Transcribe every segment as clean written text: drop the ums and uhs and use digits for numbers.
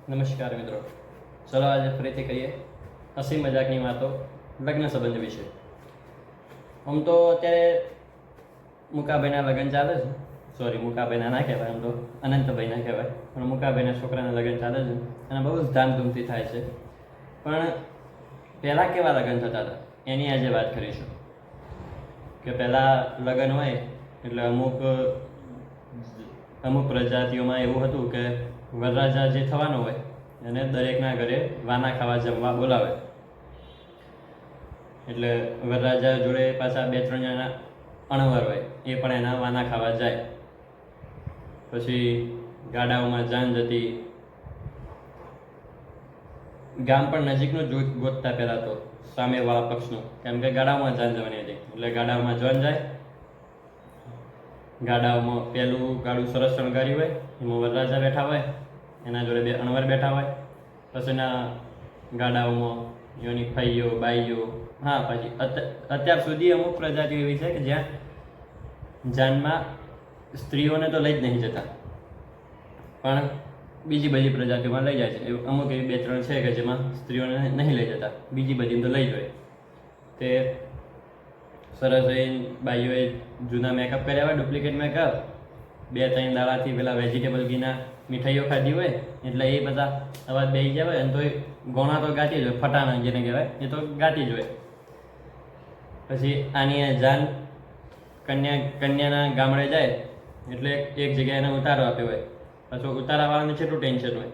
નમસ્કાર મિત્રો, ચલો આજે ફરીથી કહીએ હસી મજાકની વાતો લગ્ન સંબંધ વિશે. આમ તો અત્યારે મુકાભાઈના લગ્ન ચાલે છે. સોરી, મુકાભાઈના ના કહેવાય, આમ તો અનંતભાઈના કહેવાય, પણ મુકાભાઈના છોકરાના લગ્ન ચાલે છે અને બહુ જ ધામધૂમથી થાય છે. પણ પહેલાં કેવા લગ્ન થતા હતા એની આજે વાત કરીશું. કે પહેલાં લગ્ન હોય એટલે અમુક પ્રજાતિઓમાં એવું હતું કે વરરાજા જે થવાનો હોય એને દરેકના ઘરે વાના ખાવા જમવા બોલાવે. એટલે વરરાજા જોડે પાછા 2-3 જણા અણવર હોય, એ પણ એના વાના ખાવા જાય. પછી ગાડાઓમાં જાન જતી. ગામ પણ નજીકનું ગોતતા પહેલાં તો સામેવાળા પક્ષનું, કેમ કે ગાડાઓમાં જાન જવાની હતી. એટલે ગાડાઓમાં જોન જાય. ગાડાઓમાં પહેલું ગાડું સરસ શણગાર્યું હોય, એમાં વરરાજા બેઠા હોય, એના જોડે 2 અણવર બેઠા હોય. પછીના ગાડાઓમાં એની ફઈઓ બાઈઓ. હા, પછી અત્યાર સુધી અમુક પ્રજાતિઓ એવી છે કે જ્યાં જાનમાં સ્ત્રીઓને તો લઈ જ નહીં જતા, પણ બીજી બધી પ્રજાતિઓમાં લઈ જાય છે. અમુક એવી 2-3 છે કે જેમાં સ્ત્રીઓને નહીં લઈ જતા, બીજી બધી તો લઈ જોઈએ. તે સરસ એ બાઈઓએ જૂના મેકઅપ કર્યા હોય, ડુપ્લિકેટ મેકઅપ. 2-3 દાડાથી પેલા વેજીટેબલ ઘીના મીઠાઈઓ ખાધી હોય એટલે એ બધા અવાજ બેસી ગયા હોય. અને તો એ ગોણા તો ગાતી જ હોય, ફટાણા જેને કહેવાય, એ તો ગાતી જ હોય. પછી આની જાન કન્યાના ગામડે જાય એટલે એક જગ્યાએ એને ઉતારો આપ્યો હોય. પછી ઉતારાવાળાને કેટલું ટેન્શન હોય.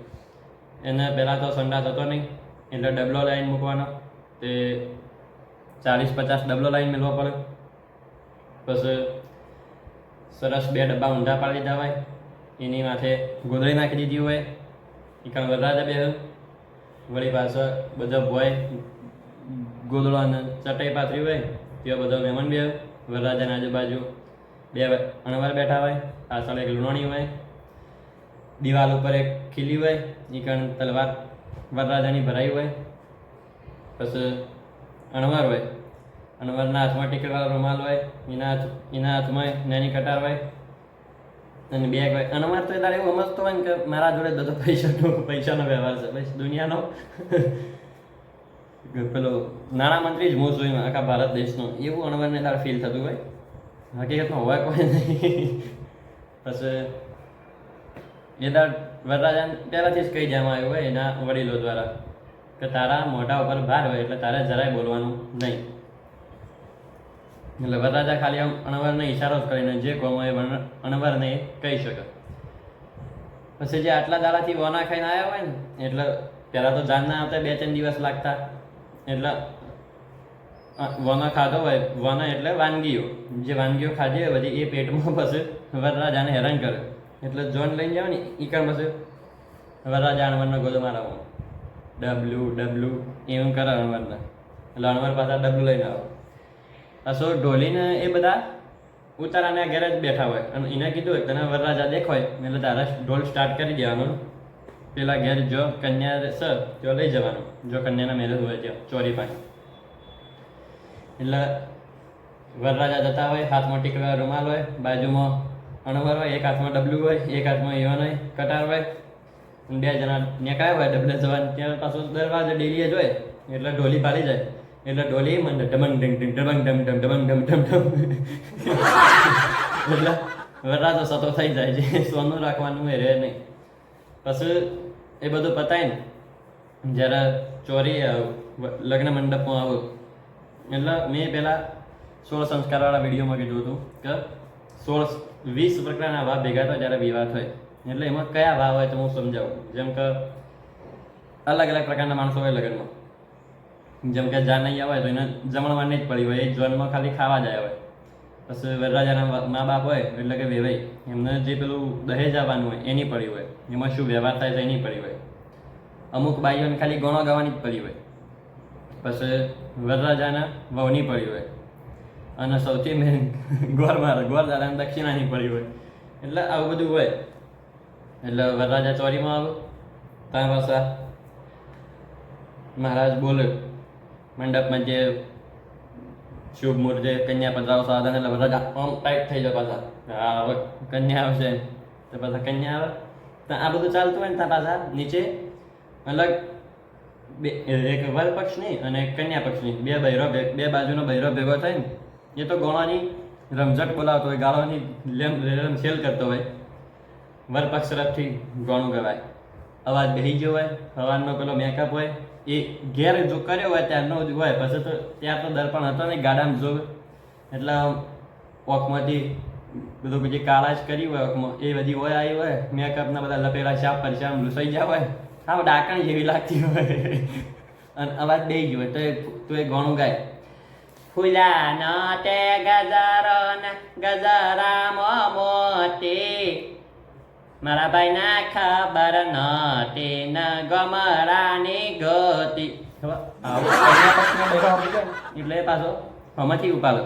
એને પહેલાં તો સંડાસ હતો નહીં, એટલે ડબલો લાઈન મૂકવાનો. તે 40-50 ડબલો લાઈન મેળવો પડે. પછી સરસ 2 ડબ્બા ઊંધા પાડી દીધા હોય, એની માથે ગોદડી નાખી દીધી હોય. એ કારણ વરરાજા બે વળી પાછળ બધા ભોય ગોદડો અને ચટાઈ પાથરી હોય, ત્યાં બધા મહેમાન બે વરરાજાની આજુબાજુ 2 અણવર બેઠા હોય. પાછળ એક લુણણી હોય, દિવાલ ઉપર એક ખીલી હોય, એ કારણ તલવાર વરરાજાની ભરાઈ હોય. પછી અણવર હોય, અણવરના હાથમાં ટીકડવાળો રૂમાલ હોય, એના હાથમાં નાની કટાર હોય અને બેગ હોય. અણવર તો તારે એવું સમજતો હોય ને કે મારા જોડે બધો પૈસાનો વ્યવહાર છે, બસ દુનિયાનો પેલો નાણામંત્રી જ હું જોયું આખા ભારત દેશનો, એવું અણવરને તારે ફીલ થતું હોય. હકીકતમાં હોય કોઈ નહીં. પછી એ તાર વરરાજાને પહેલાંથી જ કહી દેવામાં આવ્યું હોય એના વડીલો દ્વારા કે તારા મોઢા ઉપર ભાર હોય એટલે તારે જરાય બોલવાનું નહીં. એટલે વરરાજા ખાલી આમ અણવરને ઈશારો જ કરીને જે કોમ હોય અણવરને કહી શકે. પછી જે આટલા દાડાથી વોના ખાઈને આવ્યા હોય ને, એટલે પહેલાં તો જાનના આવતા 2-3 દિવસ લાગતા. એટલે વોના ખાધો હોય, વોના એટલે વાનગીઓ, જે વાનગીઓ ખાધી હોય બધી એ પેટમાં પછી વરરાજાને હેરાન કરે. એટલે જોન લઈને જાવ ને એ કારણ પછી વરરાજા અણવરનો ગોદો મારવાનો, ડબલું એવું કરે અણવરને. એટલે અણવર પાછા ડબલું લઈને આવે. પાછો ઢોલીને એ બધા ઉતારાના ઘેર જ બેઠા હોય અને એને કીધું હોય તને વરરાજા દેખાય એટલે તારે ઢોલ સ્ટાર્ટ કરી દેવાનું. પેલા ઘેર જો કન્યા છે તો લઈ જવાનું, જો કન્યાના મેરેજ હોય ત્યાં ચોરી પાસે. એટલે વરરાજા જતા હોય, હાથમાં ટીકવા રૂમાલ હોય, બાજુમાં અણવર હોય, એક હાથમાં ડબલું હોય, એક હાથમાં એવન હોય, કટાર હોય. 2 જણા નીકળ્યા હોય ડબલે જવાનું. ત્યાં પાછું દરવાજો ડેલીએ જ હોય એટલે ઢોલી પાડી જાય. એટલે ઢોલી મને ડબંગ ઢંગ ડબંગ ડમ ડમ ડબંગ ડમ ડમ ડમ. એટલે વરરાજો સતો થઈ જાય છે, સોનું રાખવાનું એ રહે નહીં. પછી એ બધું પતાય ને જ્યારે ચોરી લગ્ન મંડપમાં આવું એટલે મેં પહેલાં 16 સંસ્કારવાળા વિડીયોમાં કીધું હતું કે 16-20 પ્રકારના ભાવ ભેગા થાય જ્યારે વિવાહ થાય. એટલે એમાં કયા ભાવ હોય તો હું સમજાવું. જેમ કે અલગ અલગ પ્રકારના માણસો હોય લગ્નમાં. જેમ કે જાનૈયા હોય તો એને જમણવાની જ પડી હોય, એ જોનમાં ખાલી ખાવા જાય હોય. પછી વરરાજાના મા બાપ હોય એટલે કે વેવાઈ, એમને જે પેલું દહેજ આવવાનું હોય એની પડી હોય, એમાં શું વ્યવહાર થાય છે એની પડી હોય. અમુક બાઈઓને ખાલી ગણો ગાવાની જ પડી હોય. પછી વરરાજાના વહુની પડી હોય અને સૌથી મેન ગોર દાદાને દક્ષિણાની પડી હોય. એટલે આવું બધું હોય. એટલે વરરાજા ચોરીમાં આવું ત્યાં પાછા મહારાજ બોલે મંડપમાં જે શુભ મુહૂર્તે કન્યા પધરાવો સાધન. એટલે વરરાજા આમ ટાઈટ થઈ જાય પાછા. હા, હવે કન્યા આવશે તો પાછા કન્યા આવે. તો આ બધું ચાલતું હોય ને ત્યાં પાછા નીચે મતલબ એક વર પક્ષની અને એક કન્યા પક્ષની બે બાજુનો બૈરો ભેગો થાય ને એ તો ગોળાની રમઝટ બોલાવતો હોય, ગાળોની સેલ કરતો હોય. વર પક્ષ તરફથી ગોણું ગવાય, અવાજ બેસી ગયો હોય, સવારનો પેલો મેકઅપ હોય એ ઘેર જો કર્યો હોય ત્યારનો જ હોય. પછી તો ત્યાં તો દર્પણ હતો નહીં, ગાડામાં જોવે એટલે ઓખમાંથી બધું જે કાળા જ કરી હોય ઓખમાં એ બધી હોય આવી હોય, મેકઅપના બધા લપેલા શાપ પર શામ લૂસાઈ ગયા હોય, હા ડાકણ જેવી લાગતી હોય અને અવાજ બેસી ગયો હોય તો એ ગોણું ગાય. ફૂલાનો તે ગજરો ને ગજરામાં મોતી, મારા ભાઈ ના ખબર નતી ન ગમરાની ગતિ. એટલે પાછો આમાંથી ઉપાડો.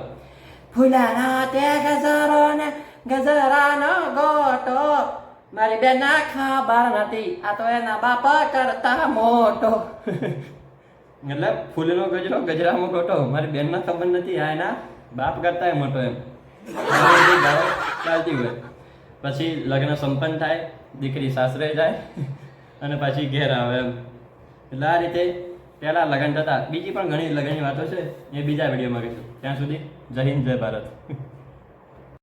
ફૂલાનો તે ગજરો ને ગજરાનો ગોટો, મારી બેન ના ખબર નથી આ તો એના બાપા કરતા મોટો. એટલે ફૂલનો ગજરો ગજરામાં ગોટો, મારી બેન ના ખબર નથી આ એના બાપ કરતા મોટો. એમ ચાલતી હોય. પછી લગ્ન સંપન્ન થાય, દીકરી સાસરે જાય અને પછી ઘેર આવે એમ. એટલે આ રીતે પહેલા લગ્ન થતા. બીજી પણ ઘણી લગ્નની વાતો છે, એ બીજા વિડીયોમાં કહીશું. ત્યાં સુધી જય હિન્દ જય ભારત.